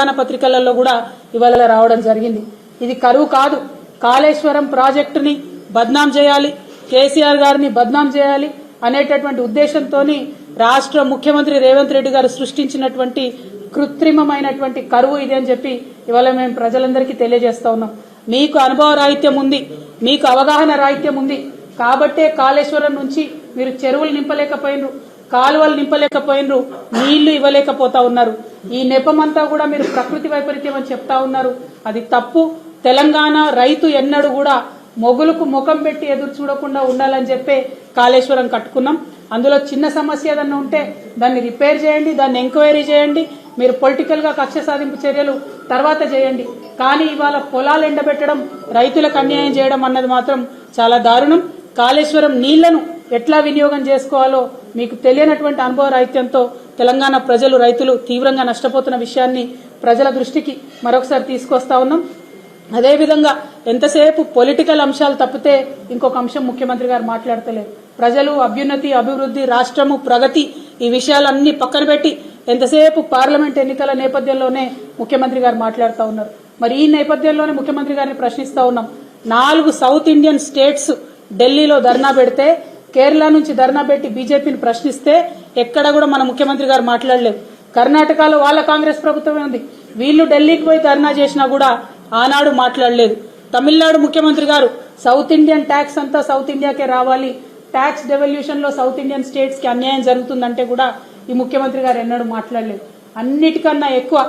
ప్రధాన పత్రికలలో కూడా ఇవాళ రావడం జరిగింది. ఇది కరువు కాదు, కాళేశ్వరం ప్రాజెక్టుని బద్నాం చేయాలి, కేసీఆర్ గారిని బద్నాం చేయాలి అనేటటువంటి ఉద్దేశంతో రాష్ట్ర ముఖ్యమంత్రి రేవంత్ రెడ్డి గారు సృష్టించినటువంటి కృత్రిమమైనటువంటి కరువు ఇది అని చెప్పి ఇవాళ మేము ప్రజలందరికీ తెలియజేస్తా ఉన్నాం. మీకు అనుభవ రాహిత్యం ఉంది, మీకు అవగాహన రాహిత్యం ఉంది కాబట్టే కాళేశ్వరం నుంచి మీరు చెరువులు నింపలేకపోయినరు, కాలువలు నింపలేకపోయినరు, నీళ్లు ఇవ్వలేకపోతా ఉన్నారు. ఈ నెపమంతా కూడా మీరు ప్రకృతి వైపరీత్యం అని చెప్తా ఉన్నారు. అది తప్పు. తెలంగాణ రైతు ఎన్నడూ కూడా మొగులకు ముఖం పెట్టి ఎదురు చూడకుండా ఉండాలని చెప్పే కాళేశ్వరం కట్టుకున్నాం. అందులో చిన్న సమస్య ఏదన్నా ఉంటే దాన్ని రిపేర్ చేయండి, దాన్ని ఎంక్వైరీ చేయండి. మీరు పొలిటికల్ గా కక్ష సాధింపు చర్యలు తర్వాత చేయండి. కానీ ఇవాళ పొలాలు ఎండబెట్టడం, రైతులకు అన్యాయం చేయడం అన్నది మాత్రం చాలా దారుణం. కాళేశ్వరం నీళ్లను ఎట్లా వినియోగం చేసుకోవాలో మీకు తెలియనటువంటి అనుభవ రాహిత్యంతో తెలంగాణ ప్రజలు, రైతులు తీవ్రంగా నష్టపోతున్న విషయాన్ని ప్రజల దృష్టికి మరొకసారి తీసుకొస్తా ఉన్నాం. అదేవిధంగా ఎంతసేపు పొలిటికల్ అంశాలు తప్పితే ఇంకొక అంశం ముఖ్యమంత్రి గారు మాట్లాడతలేరు. ప్రజలు, అభ్యున్నతి, అభివృద్ధి, రాష్ట్రము, ప్రగతి ఈ విషయాలన్నీ పక్కన పెట్టి ఎంతసేపు పార్లమెంట్ ఎన్నికల నేపథ్యంలోనే ముఖ్యమంత్రి గారు మాట్లాడుతూ ఉన్నారు. మరి ఈ నేపథ్యంలోనే ముఖ్యమంత్రి గారిని ప్రశ్నిస్తా ఉన్నాం. 4 సౌత్ ఇండియన్ స్టేట్స్ ఢిల్లీలో ధర్నా పెడితే, కేరళ నుంచి ధర్నా పెట్టి బీజేపీని ప్రశ్నిస్తే ఎక్కడ కూడా మన ముఖ్యమంత్రి గారు మాట్లాడలేదు. కర్ణాటకలో వాళ్ళ కాంగ్రెస్ ప్రభుత్వమే ఉంది, వీళ్ళు ఢిల్లీకి పోయి ధర్నా చేసినా కూడా ఆనాడు మాట్లాడలేదు. తమిళనాడు ముఖ్యమంత్రి గారు సౌత్ ఇండియన్ ట్యాక్స్ అంతా సౌత్ ఇండియాకే రావాలి, ట్యాక్స్ డెవల్యూషన్ లో సౌత్ ఇండియన్ స్టేట్స్ కి అన్యాయం జరుగుతుందంటే కూడా ఈ ముఖ్యమంత్రి గారు ఎన్నడూ మాట్లాడలేదు. అన్నిటికన్నా ఎక్కువ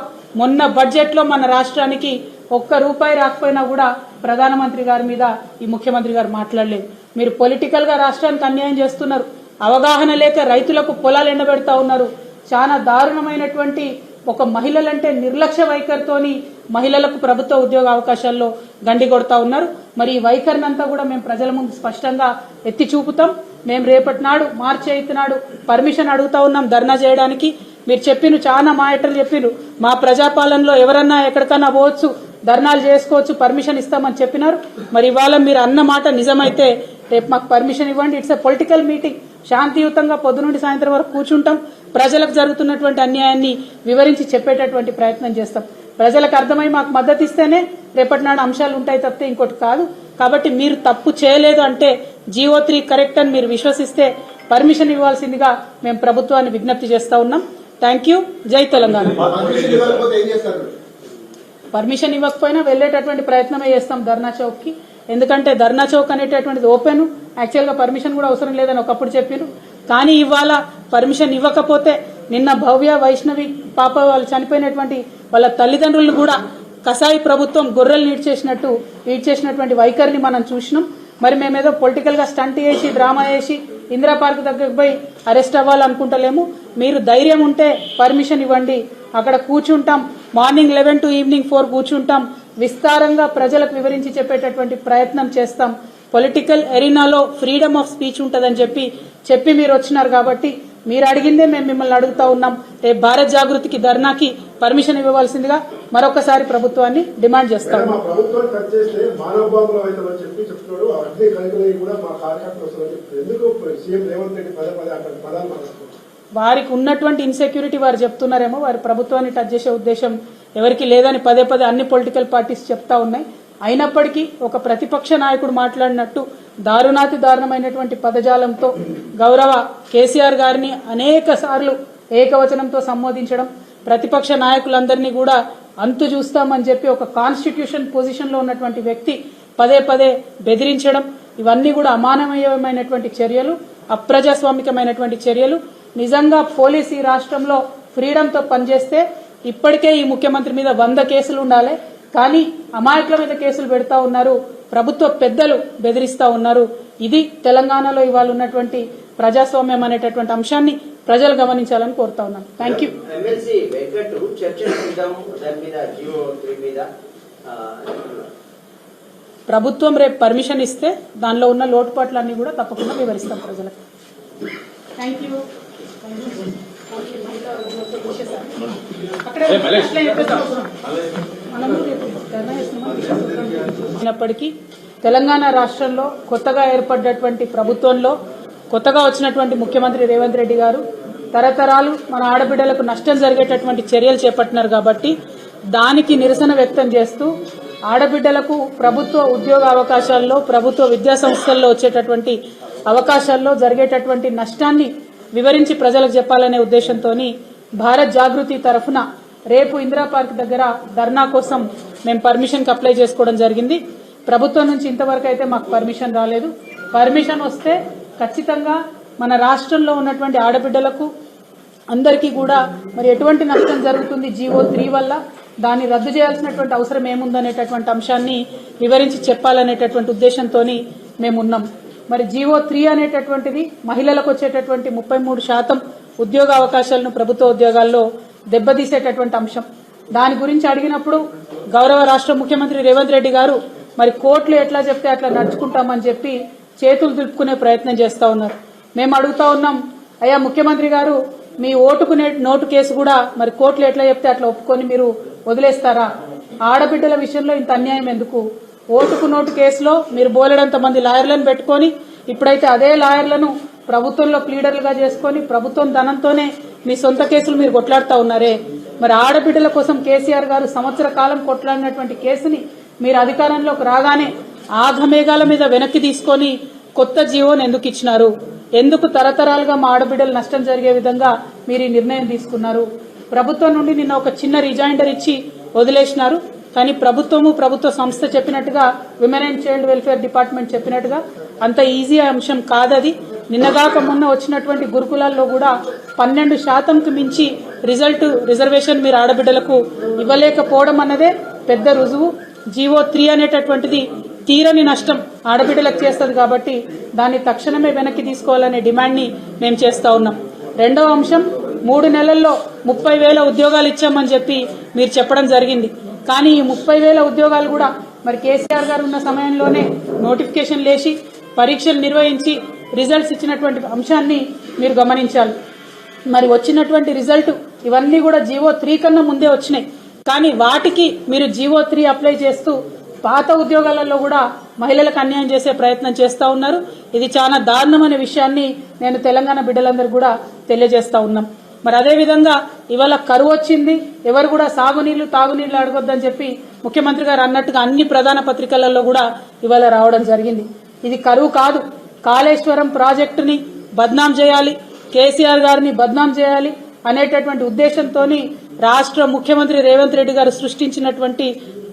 మొన్న బడ్జెట్ లో మన రాష్ట్రానికి ₹1 రాకపోయినా కూడా ప్రధానమంత్రి గారి మీద ఈ ముఖ్యమంత్రి గారు మాట్లాడలేదు. మీరు పొలిటికల్ గా రాష్ట్రానికి అన్యాయం చేస్తున్నారు, అవగాహన లేక రైతులకు పొలాలు ఎండబెడతా ఉన్నారు. చాలా దారుణమైనటువంటి ఒక మహిళలంటే నిర్లక్ష్య వైఖరితోని మహిళలకు ప్రభుత్వ ఉద్యోగ అవకాశాల్లో గండి కొడతా ఉన్నారు. మరి ఈ వైఖరిని అంతా కూడా మేము ప్రజల ముందు స్పష్టంగా ఎత్తి చూపుతాం. మేము రేపటి నాడు మార్చి 8 నాడు పర్మిషన్ అడుగుతా ఉన్నాం ధర్నా చేయడానికి. మీరు చెప్పిన చాలా మాటలు చెప్పిరు, మా ప్రజాపాలనలో ఎవరన్నా ఎక్కడికన్నా పోవచ్చు, ధర్నాలు చేసుకోవచ్చు, పర్మిషన్ ఇస్తామని చెప్పినారు. మరి ఇవాళ మీరు అన్న మాట నిజమైతే రేపు మాకు పర్మిషన్ ఇవ్వండి. ఇట్స్ ఎ పొలిటికల్ మీటింగ్, శాంతియుతంగా పొద్దు నుండి సాయంత్రం వరకు కూర్చుంటాం, ప్రజలకు జరుగుతున్నటువంటి అన్యాయాన్ని వివరించి చెప్పేటటువంటి ప్రయత్నం చేస్తాం. ప్రజలకు అర్థమై మాకు మద్దతు ఇస్తేనే రేపటి నాడు అంశాలు ఉంటాయి తప్పితే ఇంకోటి కాదు. కాబట్టి మీరు తప్పు చేయలేదు అంటే GO3 కరెక్ట్ అని మీరు విశ్వసిస్తే పర్మిషన్ ఇవ్వాల్సిందిగా మేము ప్రభుత్వాన్ని విజ్ఞప్తి చేస్తా ఉన్నాం. Thank you. జై తెలంగాణ. పర్మిషన్ ఇవ్వకపోయినా వెళ్లేటటువంటి ప్రయత్నమే చేస్తాం ధర్నా చౌక్ కి. ఎందుకంటే ధర్నా చౌక్ అనేటటువంటిది ఓపెన్, యాక్చువల్ గా పర్మిషన్ కూడా అవసరం లేదని ఒకప్పుడు చెప్పారు. కానీ ఇవాళ పర్మిషన్ ఇవ్వకపోతే నిన్న భవ్య, వైష్ణవి పాప వాళ్ళు చనిపోయినటువంటి వాళ్ళ తల్లిదండ్రులను కూడా కసాయి ప్రభుత్వం గొర్రెలు ఈడ్చేసినటువంటి వైఖరిని మనం చూసినాం. మరి మేమేదో పొలిటికల్ గా స్టంట్ చేసి, డ్రామా చేసి ఇందిరా పార్క్ దగ్గరకు పోయి అరెస్ట్ అవ్వాలనుకుంటలేము. మీరు ధైర్యం ఉంటే పర్మిషన్ ఇవ్వండి, అక్కడ కూర్చుంటాం, మార్నింగ్ 11 to ఈవినింగ్ 4 కూర్చుంటాం, విస్తారంగా ప్రజలకు వివరించి చెప్పేటటువంటి ప్రయత్నం చేస్తాం. పొలిటికల్ ఎరీనాలో ఫ్రీడమ్ ఆఫ్ స్పీచ్ ఉంటుందని చెప్పి మీరు వచ్చినారు కాబట్టి మీరు అడిగిందే మేము మిమ్మల్ని అడుగుతా ఉన్నాం. రేపు భారత్ జాగృతికి ధర్నాకి పర్మిషన్ ఇవ్వవలసిందిగా మరొకసారి ప్రభుత్వాన్ని డిమాండ్ చేస్తా ఉన్నాం. వారికి ఉన్నటువంటి ఇన్సెక్యూరిటీ వారు చెప్తున్నారేమో, వారి ప్రభుత్వాన్ని టచ్ చేసే ఉద్దేశం ఎవరికి లేదని పదే అన్ని పొలిటికల్ పార్టీస్ చెప్తా ఉన్నాయి. అయినప్పటికీ ఒక ప్రతిపక్ష నాయకుడు మాట్లాడినట్టు దారుణాతి దారుణమైనటువంటి పదజాలంతో గౌరవ కేసీఆర్ గారిని అనేక సార్లు ఏకవచనంతో సంబోధించడం, ప్రతిపక్ష నాయకులందరినీ కూడా అంతు చూస్తామని చెప్పి ఒక కాన్స్టిట్యూషన్ పొజిషన్ లో ఉన్నటువంటి వ్యక్తి పదే బెదిరించడం, ఇవన్నీ కూడా అమానవీయమైనటువంటి చర్యలు, అప్రజాస్వామికమైనటువంటి చర్యలు. నిజంగా పోలీస్ ఈ రాష్ట్రంలో ఫ్రీడమ్ తో పనిచేస్తే ఇప్పటికే ఈ ముఖ్యమంత్రి మీద 100 కేసులు ఉండాలి. కానీ అమాయకుల మీద కేసులు పెడతా ఉన్నారు, ప్రభుత్వ పెద్దలు బెదిరిస్తా ఉన్నారు. ఇది తెలంగాణలో ఇవాళ ఉన్నటువంటి ప్రజాస్వామ్యం అనేటటువంటి అంశాన్ని ప్రజలు గమనించాలని కోరుతా ఉన్నాను. Thank you. ప్రభుత్వం రేపు పర్మిషన్ ఇస్తే దానిలో ఉన్న లోటుపాట్లన్నీ కూడా తప్పకుండా వివరిస్తాం ప్రజలకు. Thank you. అయినప్పటికీ తెలంగాణ రాష్ట్రంలో కొత్తగా ఏర్పడ్డటువంటి ప్రభుత్వంలో కొత్తగా వచ్చినటువంటి ముఖ్యమంత్రి రేవంత్ రెడ్డి గారు తరతరాలు మన ఆడబిడ్డలకు నష్టం జరిగేటటువంటి చర్యలు చేపట్టినారు. కాబట్టి దానికి నిరసన వ్యక్తం చేస్తూ ఆడబిడ్డలకు ప్రభుత్వ ఉద్యోగ అవకాశాల్లో ప్రభుత్వ విద్యా సంస్థల్లో వచ్చేటటువంటి అవకాశాల్లో జరిగేటటువంటి నష్టాన్ని వివరించి ప్రజలకు చెప్పాలనే ఉద్దేశంతో భారత్ జాగృతి తరఫున రేపు ఇందిరా పార్క్ దగ్గర ధర్నా కోసం మేము పర్మిషన్కి అప్లై చేసుకోవడం జరిగింది. ప్రభుత్వం నుంచి ఇంతవరకు అయితే మాకు పర్మిషన్ రాలేదు. పర్మిషన్ వస్తే ఖచ్చితంగా మన రాష్ట్రంలో ఉన్నటువంటి ఆడబిడ్డలకు అందరికీ కూడా మరి ఎటువంటి నష్టం జరుగుతుంది జీవో 3 వల్ల, దాన్ని రద్దు చేయాల్సినటువంటి అవసరం ఏముందనేటటువంటి అంశాన్ని వివరించి చెప్పాలనేటటువంటి ఉద్దేశంతో మేమున్నాం. మరి జీవో 3 అనేటటువంటిది మహిళలకు వచ్చేటటువంటి 33% ఉద్యోగ అవకాశాలను ప్రభుత్వ ఉద్యోగాల్లో దెబ్బతీసేటటువంటి అంశం. దాని గురించి అడిగినప్పుడు గౌరవ రాష్ట్ర ముఖ్యమంత్రి రేవంత్ రెడ్డి గారు మరి కోర్టులు ఎట్లా చెప్తే అట్లా నడుచుకుంటామని చెప్పి చేతులు దులుపుకునే ప్రయత్నం చేస్తూ ఉన్నారు. మేము అడుగుతా ఉన్నాం, అయ్యా ముఖ్యమంత్రి గారు, మీ ఓటుకు నోటు కేసు కూడా మరి కోర్టులు ఎట్లా చెప్తే అట్లా ఒప్పుకొని మీరు వదిలేస్తారా? ఆడబిడ్డల విషయంలో ఇంత అన్యాయం ఎందుకు? ఓటుకు నోటు కేసులో మీరు బోలెడంత మంది లాయర్లను పెట్టుకొని ఇప్పుడైతే అదే లాయర్లను ప్రభుత్వంలో ప్లీడర్లుగా చేసుకొని ప్రభుత్వం ధనంతోనే మీ సొంత కేసులు మీరు కొట్లాడుతూ ఉన్నారే. మరి ఆడబిడ్డల కోసం కేసీఆర్ గారు సంవత్సర కాలం కొట్లాడినటువంటి కేసుని మీరు అధికారంలోకి రాగానే ఆఘమేఘాల మీద వెనక్కి తీసుకొని కొత్త జీవోని ఎందుకు ఇచ్చినారు? ఎందుకు తరతరాలుగా మా ఆడబిడ్డలు నష్టం జరిగే విధంగా మీరు ఈ నిర్ణయం తీసుకున్నారు? ప్రభుత్వం నుండి నిన్న ఒక చిన్న రిజైండర్ ఇచ్చి వదిలేసినారు. కానీ ప్రభుత్వ సంస్థ చెప్పినట్టుగా women and child welfare department చెప్పినట్టుగా అంత ఈజీ అంశం కాదది. నిన్నగాక మొన్న వచ్చినటువంటి గురుకులాల్లో కూడా 12%కు మించి రిజర్వేషన్ మీరు ఆడబిడ్డలకు ఇవ్వలేకపోవడం అన్నదే పెద్ద రుజువు. జీవో 3 అనేటటువంటిది తీరని నష్టం ఆడబిడ్డలకు చేస్తుంది కాబట్టి దాన్ని తక్షణమే వెనక్కి తీసుకోవాలనే డిమాండ్ని మేము చేస్తా ఉన్నాం. రెండవ అంశం, 3 నెలల్లో 30,000 ఉద్యోగాలు ఇచ్చామని చెప్పి మీరు చెప్పడం జరిగింది. కానీ ఈ 30,000 ఉద్యోగాలు కూడా మరి కేసీఆర్ గారు ఉన్న సమయంలోనే నోటిఫికేషన్ లేచి పరీక్షలు నిర్వహించి రిజల్ట్స్ ఇచ్చినటువంటి అంశాన్ని మీరు గమనించాలి. మరి వచ్చినటువంటి రిజల్ట్ ఇవన్నీ కూడా జీవో 3 కన్నా ముందే వచ్చినాయి. కానీ వాటికి మీరు జీవో 3 అప్లై చేస్తూ పాత ఉద్యోగాలలో కూడా మహిళలకు అన్యాయం చేసే ప్రయత్నం చేస్తూ ఉన్నారు. ఇది చాలా దారుణమైన విషయాన్ని నేను తెలంగాణ బిడ్డలందరూ కూడా తెలియజేస్తా ఉన్నాం. మరి అదేవిధంగా ఇవాళ కరువు వచ్చింది, ఎవరు కూడా సాగునీళ్లు తాగునీళ్లు అడగొద్దని చెప్పి ముఖ్యమంత్రి గారు అన్నట్టుగా అన్ని ప్రధాన పత్రికలలో కూడా ఇవాళ రావడం జరిగింది. ఇది కరువు కాదు. కాళేశ్వరం ప్రాజెక్టుని బద్నాం చేయాలి, కేసీఆర్ గారిని బద్నాం చేయాలి అనేటటువంటి ఉద్దేశంతో రాష్ట్ర ముఖ్యమంత్రి రేవంత్ రెడ్డి గారు సృష్టించినటువంటి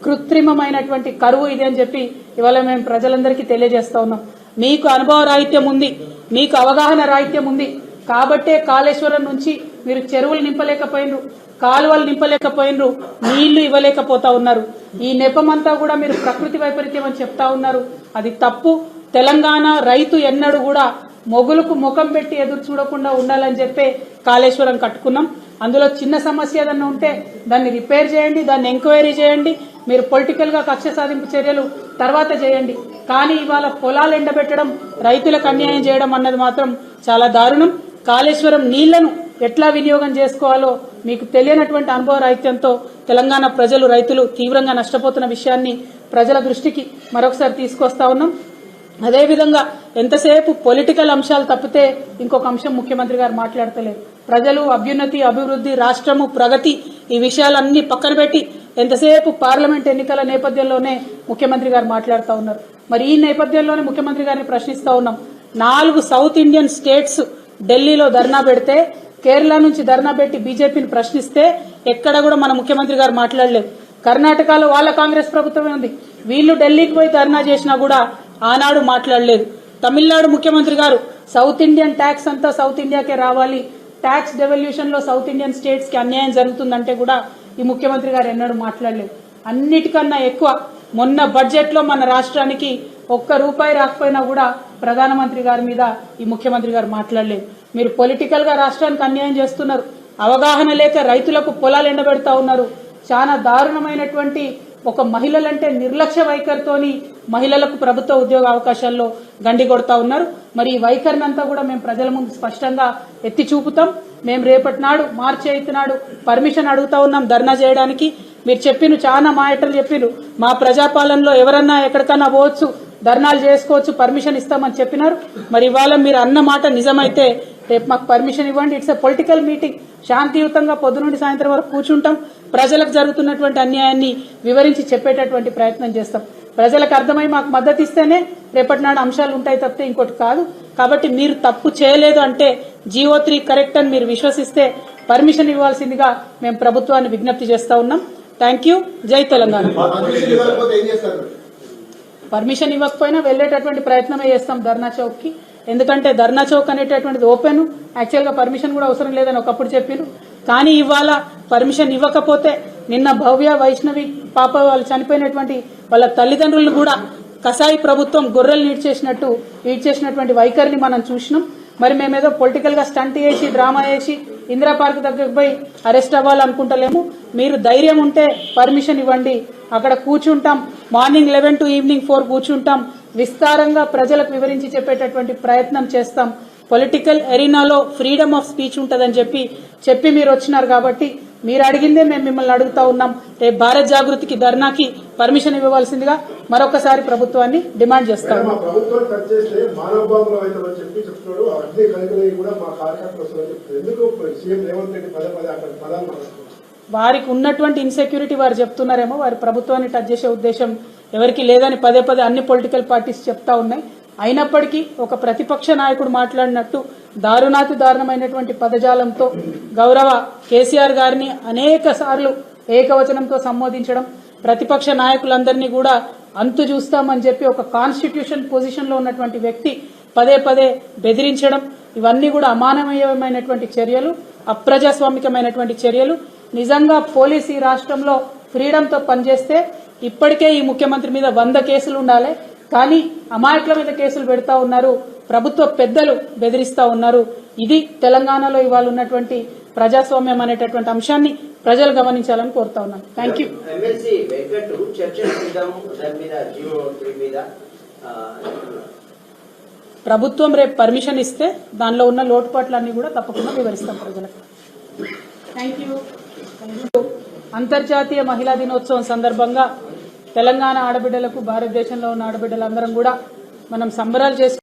కృత్రిమమైనటువంటి కరువు ఇది అని చెప్పి ఇవాళ మేము ప్రజలందరికీ తెలియజేస్తా ఉన్నాం. మీకు అనుభవ రాహిత్యం ఉంది, మీకు అవగాహన రాహిత్యం ఉంది కాబట్టే కాళేశ్వరం నుంచి మీరు చెరువులు నింపలేకపోయినరు, కాలువలు నింపలేకపోయినరు, నీళ్లు ఇవ్వలేకపోతా ఉన్నారు. ఈ నెపమంతా కూడా మీరు ప్రకృతి వైపరీత్యం అని చెప్తా ఉన్నారు. అది తప్పు. తెలంగాణ రైతు ఎన్నడూ కూడా మొగులకు ముఖం పెట్టి ఎదురు చూడకుండా ఉండాలని చెప్పే కాళేశ్వరం కట్టుకున్నాం. అందులో చిన్న సమస్య ఏదన్నా ఉంటే దాన్ని రిపేర్ చేయండి, దాన్ని ఎంక్వైరీ చేయండి. మీరు పొలిటికల్ గా కక్ష సాధింపు చర్యలు తర్వాత చేయండి. కానీ ఇవాళ పొలాలు ఎండబెట్టడం, రైతులకు అన్యాయం చేయడం అన్నది మాత్రం చాలా దారుణం. కాళేశ్వరం నీళ్లను ఎట్లా వినియోగం చేసుకోవాలో మీకు తెలియనటువంటి అనుభవ రాహిత్యంతో తెలంగాణ ప్రజలు, రైతులు తీవ్రంగా నష్టపోతున్న విషయాన్ని ప్రజల దృష్టికి మరొకసారి తీసుకొస్తా ఉన్నాం. అదేవిధంగా ఎంతసేపు పొలిటికల్ అంశాలు తప్పితే ఇంకొక అంశం ముఖ్యమంత్రి గారు మాట్లాడతలేరు. ప్రజలు, అభ్యున్నతి, అభివృద్ధి, రాష్ట్రము, ప్రగతి ఈ విషయాలన్నీ పక్కన పెట్టి ఎంతసేపు పార్లమెంట్ ఎన్నికల నేపథ్యంలోనే ముఖ్యమంత్రి గారు మాట్లాడుతూ ఉన్నారు. మరి ఈ నేపథ్యంలోనే ముఖ్యమంత్రి గారిని ప్రశ్నిస్తా ఉన్నాం. 4 సౌత్ ఇండియన్ స్టేట్స్ ఢిల్లీలో ధర్నా పెడితే, కేరళ నుంచి ధర్నా పెట్టి బీజేపీని ప్రశ్నిస్తే ఎక్కడ కూడా మన ముఖ్యమంత్రి గారు మాట్లాడలేదు. కర్ణాటకలో వాళ్ళ కాంగ్రెస్ ప్రభుత్వమే ఉంది, వీళ్ళు ఢిల్లీకి పోయి ధర్నా చేసినా కూడా ఆనాడు మాట్లాడలేదు. తమిళనాడు ముఖ్యమంత్రి గారు సౌత్ ఇండియన్ ట్యాక్స్ అంతా సౌత్ ఇండియాకే రావాలి, ట్యాక్స్ డెవల్యూషన్ లో సౌత్ ఇండియన్ స్టేట్స్ కి అన్యాయం జరుగుతుందంటే కూడా ఈ ముఖ్యమంత్రి గారు ఎన్నడూ మాట్లాడలేదు. అన్నిటికన్నా ఎక్కువ మొన్న బడ్జెట్ లో మన రాష్ట్రానికి ₹1 రాకపోయినా కూడా ప్రధానమంత్రి గారి మీద ఈ ముఖ్యమంత్రి గారు మాట్లాడలేదు. మీరు పొలిటికల్ గా రాష్ట్రానికి అన్యాయం చేస్తున్నారు, అవగాహన లేక రైతులకు పొలాలు ఎండబెడతా ఉన్నారు. చాలా దారుణమైనటువంటి ఒక మహిళలంటే నిర్లక్ష్య వైఖరితోని మహిళలకు ప్రభుత్వ ఉద్యోగ అవకాశాల్లో గండి కొడతా ఉన్నారు. మరి ఈ వైఖరిని అంతా కూడా మేము ప్రజల ముందు స్పష్టంగా ఎత్తి చూపుతాం. మేము రేపటి నాడు మార్చి 8 నాడు పర్మిషన్ అడుగుతా ఉన్నాం ధర్నా చేయడానికి. మీరు చెప్పిన చాలా మాటలు చెప్పిరు, మా ప్రజాపాలనలో ఎవరన్నా ఎక్కడికన్నా పోవచ్చు, ధర్నాలు చేసుకోవచ్చు, పర్మిషన్ ఇస్తామని చెప్పినారు. మరి ఇవాళ మీరు అన్న మాట నిజమైతే రేపు మాకు పర్మిషన్ ఇవ్వండి. It's a political meeting. శాంతియుతంగా పొద్దు నుండి సాయంత్రం వరకు కూర్చుంటాం. ప్రజలకు జరుగుతున్నటువంటి అన్యాయాన్ని వివరించి చెప్పేటటువంటి ప్రయత్నం చేస్తాం. ప్రజలకు అర్థమై మాకు మద్దతు ఇస్తేనే రేపటి నాడు అంశాలు ఉంటాయి తప్పితే ఇంకోటి కాదు. కాబట్టి మీరు తప్పు చేయలేదు అంటే GO3 కరెక్ట్ అని మీరు విశ్వసిస్తే పర్మిషన్ ఇవ్వాల్సిందిగా మేము ప్రభుత్వాన్ని విజ్ఞప్తి చేస్తా ఉన్నాం. Thank you. జై తెలంగాణ. పర్మిషన్ ఇవ్వకపోయినా వెళ్లేటటువంటి ప్రయత్నమే చేస్తాం ధర్నా చౌక్ కి. ఎందుకంటే ధర్నా చౌక్ అనేటటువంటిది ఓపెన్. యాక్చువల్ గా పర్మిషన్ కూడా అవసరం లేదని ఒకప్పుడు చెప్పారు. కానీ ఇవాళ పర్మిషన్ ఇవ్వకపోతే నిన్న భవ్య వైష్ణవి పాప వాళ్ళు చనిపోయినటువంటి వాళ్ళ తల్లిదండ్రులను కూడా కసాయి ప్రభుత్వం గొర్రెలు ఈడ్చేసినటువంటి వైఖరిని మనం చూసినాం. మరి మేమేదో పొలిటికల్ గా స్టంట్ చేసి డ్రామా చేసి ఇందిరా పార్క్ దగ్గరకు పోయి అరెస్ట్ అవ్వాలనుకుంటలేము. మీరు ధైర్యం ఉంటే పర్మిషన్ ఇవ్వండి. అక్కడ కూర్చుంటాం. మార్నింగ్ 11 to ఈవినింగ్ 4 కూర్చుంటాం. విస్తారంగా ప్రజలకు వివరించి చెప్పేటటువంటి ప్రయత్నం చేస్తాం. పొలిటికల్ ఎరీనాలో ఫ్రీడమ్ ఆఫ్ స్పీచ్ ఉంటుందని చెప్పి మీరు వచ్చినారు కాబట్టి మీరు అడిగిందే మేము మిమ్మల్ని అడుగుతా ఉన్నాం. రేపు భారత్ జాగృతికి ధర్నాకి పర్మిషన్ ఇవ్వవలసిందిగా మరొకసారి ప్రభుత్వాన్ని డిమాండ్ చేస్తాం. వారికి ఉన్నటువంటి ఇన్సెక్యూరిటీ వారు చెప్తున్నారేమో. వారి ప్రభుత్వాన్ని టచ్ చేసే ఉద్దేశం ఎవరికి లేదని పదే అన్ని పొలిటికల్ పార్టీస్ చెప్తా ఉన్నాయి. అయినప్పటికీ ఒక ప్రతిపక్ష నాయకుడు మాట్లాడినట్టు దారుణాతి దారుణమైనటువంటి పదజాలంతో గౌరవ కేసీఆర్ గారిని అనేక సార్లు ఏకవచనంతో సంబోధించడం, ప్రతిపక్ష నాయకులందరినీ కూడా అంతు చూస్తామని చెప్పి ఒక కాన్స్టిట్యూషన్ పొజిషన్ లో ఉన్నటువంటి వ్యక్తి పదే బెదిరించడం, ఇవన్నీ కూడా అమానవీయమైనటువంటి చర్యలు, అప్రజాస్వామికమైనటువంటి చర్యలు. నిజంగా పోలీసు ఈ రాష్ట్రంలో ఫ్రీడమ్ తో పనిచేస్తే ఇప్పటికే ఈ ముఖ్యమంత్రి మీద 100 కేసులు ఉండాలి. కానీ అమాయకుల మీద కేసులు పెడతా ఉన్నారు. ప్రభుత్వ పెద్దలు బెదిరిస్తా ఉన్నారు. ఇది తెలంగాణలో ఇవాళ ఉన్నటువంటి ప్రజాస్వామ్యం అనేటటువంటి అంశాన్ని ప్రజలు గమనించాలని కోరుతా ఉన్నాను. Thank you. ప్రభుత్వం రేపు పర్మిషన్ ఇస్తే దానిలో ఉన్న లోటుపాట్లన్నీ కూడా తప్పకుండా వివరిస్తాం ప్రజలకు. Thank you. అంతర్జాతీయ మహిళా దినోత్సవం సందర్భంగా తెలంగాణ ఆడబిడ్డలకు భారతదేశంలో ఉన్న ఆడబిడ్డలందరం కూడా మనం సంబరాలు చేసుకుంటాం.